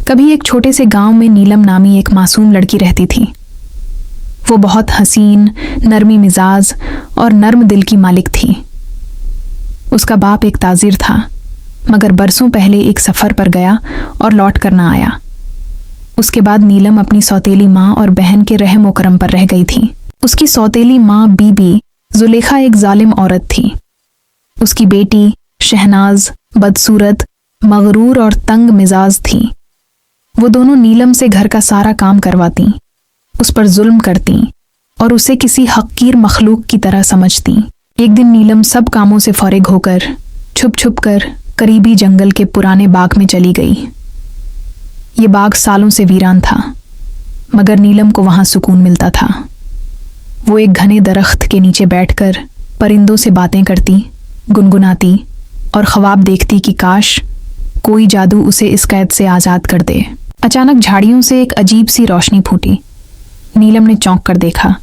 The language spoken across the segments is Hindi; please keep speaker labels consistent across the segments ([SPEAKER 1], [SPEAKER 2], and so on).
[SPEAKER 1] कभी एक छोटे से गांव में नीलम नामी एक मासूम लड़की रहती थी। वो बहुत हसीन, नरमी मिजाज और नर्म दिल की मालिक थी। उसका बाप एक ताजिर था, मगर बरसों पहले एक सफ़र पर गया और लौट कर ना आया। उसके बाद नीलम अपनी सौतेली माँ और बहन के रहम व करम पर रह गई थी। उसकी सौतेली माँ बीबी जुलेखा एक जालिम औरत थी। उसकी बेटी शहनाज बदसूरत, मगरूर और तंग मिजाज थी। वो दोनों नीलम से घर का सारा काम करवाती, उस पर जुल्म करती और उसे किसी हकीर मखलूक की तरह समझती। एक दिन नीलम सब कामों से फारिग होकर छुप छुप कर करीबी जंगल के पुराने बाग में चली गई। ये बाग सालों से वीरान था, मगर नीलम को वहां सुकून मिलता था। वो एक घने दरख्त के नीचे बैठकर परिंदों से बातें करती, गुनगुनाती और ख्वाब देखती कि काश कोई जादू उसे इस कैद से आज़ाद कर दे। अचानक झाड़ियों से एक अजीब सी रोशनी फूटी। नीलम ने चौंक कर देखा।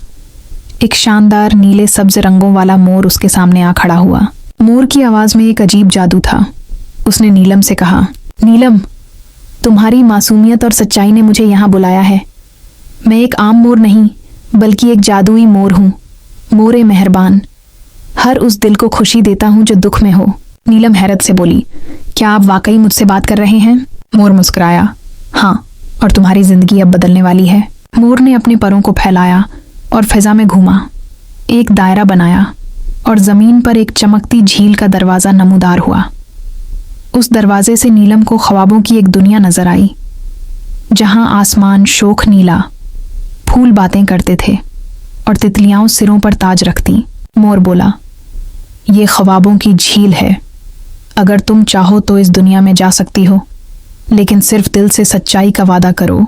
[SPEAKER 1] एक शानदार नीले सब्ज रंगों वाला मोर उसके सामने आ खड़ा हुआ। मोर की आवाज़ में एक अजीब जादू था। उसने नीलम से कहा, नीलम, तुम्हारी मासूमियत और सच्चाई ने मुझे यहाँ बुलाया है। मैं एक आम मोर नहीं, बल्कि एक जादुई मोर हूँ, मोरे मेहरबान। हर उस दिल को खुशी देता हूँ जो दुख में हो। नीलम हैरत से बोली, क्या आप वाकई मुझसे बात कर रहे हैं? मोर मुस्कुराया, हाँ, और तुम्हारी जिंदगी अब बदलने वाली है। मोर ने अपने परों को फैलाया और फिजा में घूमा, एक दायरा बनाया और जमीन पर एक चमकती झील का दरवाज़ा नमूदार हुआ। उस दरवाजे से नीलम को ख्वाबों की एक दुनिया नजर आई, जहां आसमान शोख नीला, फूल बातें करते थे और तितलियां सिरों पर ताज रखती। मोर बोला, ये ख्वाबों की झील है। अगर तुम चाहो तो इस दुनिया में जा सकती हो, लेकिन सिर्फ दिल से सच्चाई का वादा करो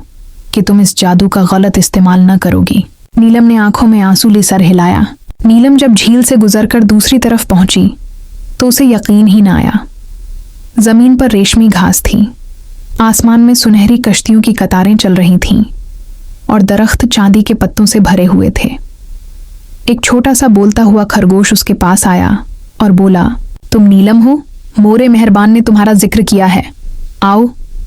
[SPEAKER 1] कि तुम इस जादू का गलत इस्तेमाल न करोगी। नीलम ने आंखों में आंसू ले सर हिलाया। नीलम जब झील से गुजरकर दूसरी तरफ पहुंची तो उसे यकीन ही न आया। जमीन पर रेशमी घास थी, आसमान में सुनहरी कश्तियों की कतारें चल रही थीं और दरख्त चांदी के पत्तों से भरे हुए थे। एक छोटा सा बोलता हुआ खरगोश उसके पास आया और बोला, तुम नीलम हो? मोरे मेहरबान ने तुम्हारा जिक्र किया है। आओ,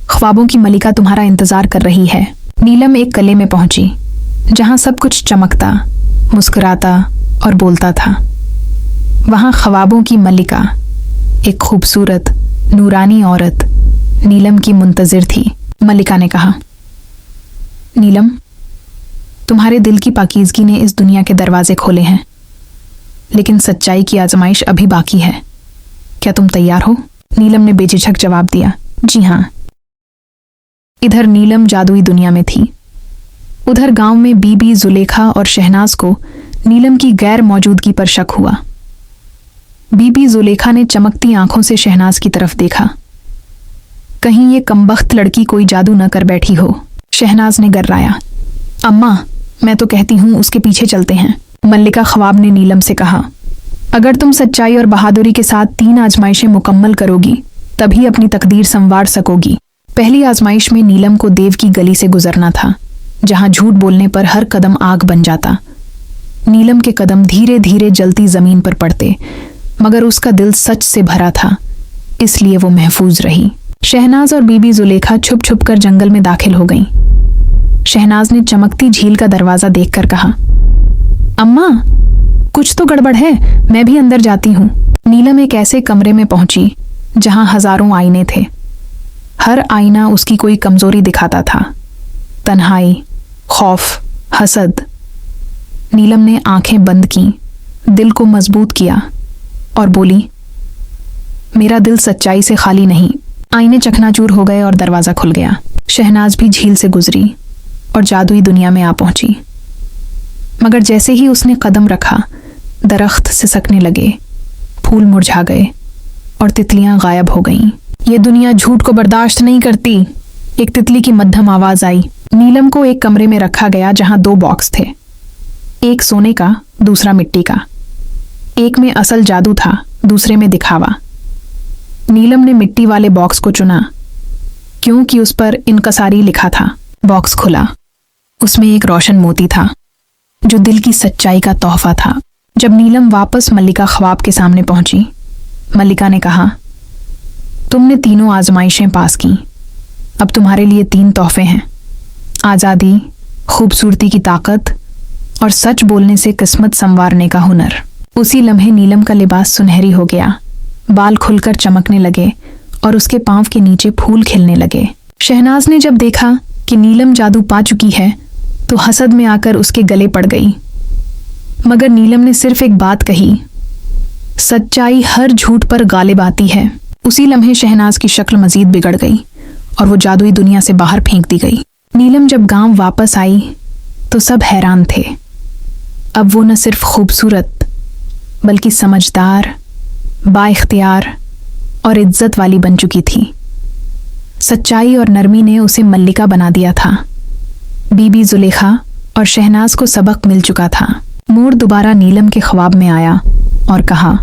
[SPEAKER 1] ख्वाबों की मलिका तुम्हारा इंतजार कर रही है। नीलम एक कले में पहुंची, जहां सब कुछ चमकता, मुस्कुराता और बोलता था। वहां ख्वाबों की मलिका, एक खूबसूरत नूरानी औरत, नीलम की मुंतजिर थी। मलिका ने कहा, नीलम, तुम्हारे दिल की पाकीज़गी ने इस दुनिया के दरवाजे खोले हैं, लेकिन सच्चाई की आजमाइश अभी बाकी है। क्या तुम तैयार हो? नीलम ने बेझिझक जवाब दिया, जी हाँ। इधर नीलम जादुई दुनिया में थी, उधर गांव में बीबी जुलेखा और शहनाज को नीलम की गैर मौजूदगी पर शक हुआ। बीबी जुलेखा ने चमकती आंखों से शहनाज की तरफ देखा। कहीं ये कमबख्त लड़की कोई जादू न कर बैठी हो। शहनाज ने गर्राया, अम्मा, मैं तो कहती हूँ उसके पीछे चलते हैं। मल्लिका ख्वाब ने नीलम से कहा, अगर तुम सच्चाई और बहादुरी के साथ 3 आजमाइशें मुकम्मल करोगी, तभी अपनी तकदीर संवार सकोगी। पहली आजमाइश में नीलम को देव की गली से गुजरना था, जहां झूठ बोलने पर हर कदम आग बन जाता। नीलम के कदम धीरे धीरे जलती जमीन पर पड़ते, मगर उसका दिल सच से भरा था, इसलिए वो महफूज रही। शहनाज और बीबी जुलेखा छुप छुप कर जंगल में दाखिल हो गईं। शहनाज ने चमकती झील का दरवाजा देखकर कहा, अम्मा, कुछ तो गड़बड़ है, मैं भी अंदर जाती हूँ। नीलम एक ऐसे कमरे में पहुंची जहां हजारों आईने थे। हर आईना उसकी कोई कमजोरी दिखाता था, तन्हाई, खौफ, हसद। नीलम ने आंखें बंद की, दिल को मजबूत किया और बोली, मेरा दिल सच्चाई से खाली नहीं। आईने चकनाचूर हो गए और दरवाजा खुल गया। शहनाज भी झील से गुजरी और जादुई दुनिया में आ पहुंची, मगर जैसे ही उसने कदम रखा, दरख्त सिसकने लगे, फूल मुरझा गए और तितलियां गायब हो गईं। ये दुनिया झूठ को बर्दाश्त नहीं करती, एक तितली की मध्यम आवाज आई। नीलम को एक कमरे में रखा गया जहां 2 बॉक्स थे, एक सोने का, दूसरा मिट्टी का। एक में असल जादू था, दूसरे में दिखावा। नीलम ने मिट्टी वाले बॉक्स को चुना, क्योंकि उस पर इनकसारी लिखा था। बॉक्स खुला, उसमें एक रोशन मोती था, जो दिल की सच्चाई का तोहफा था। जब नीलम वापस मल्लिका ख्वाब के सामने पहुंची, मल्लिका ने कहा, तुमने 3 आजमाइशें पास की, अब तुम्हारे लिए 3 तोहफे हैं, आज़ादी, खूबसूरती की ताकत और सच बोलने से किस्मत संवारने का हुनर। उसी लम्हे नीलम का लिबास सुनहरी हो गया, बाल खुलकर चमकने लगे और उसके पांव के नीचे फूल खिलने लगे। शहनाज ने जब देखा कि नीलम जादू पा चुकी है तो हसद में आकर उसके गले पड़ गई, मगर नीलम ने सिर्फ एक बात कही, सच्चाई हर झूठ पर गालिब आती है। उसी लम्हे शहनाज की शक्ल मजीद बिगड़ गई और वो जादुई दुनिया से बाहर फेंक दी गई। नीलम जब गांव वापस आई तो सब हैरान थे। अब वो न सिर्फ खूबसूरत बल्कि समझदार, बाइख्तियार और इज्जत वाली बन चुकी थी। सच्चाई और नरमी ने उसे मल्लिका बना दिया था। बीबी जुलेखा और शहनाज को सबक मिल चुका था। मोर दोबारा नीलम के ख्वाब में आया और कहा,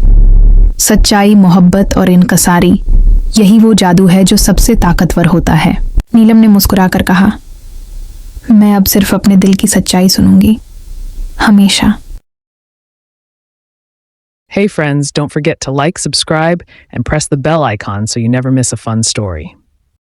[SPEAKER 1] सच्चाई, मोहब्बत और इनकसारी, यही वो जादू है जो सबसे ताकतवर होता है। नीलम ने मुस्कुराकर कहा, मैं अब सिर्फ अपने दिल की सच्चाई सुनूंगी, हमेशा।
[SPEAKER 2] Hey friends, don't forget to like, subscribe, and press the bell icon so you never miss a fun story.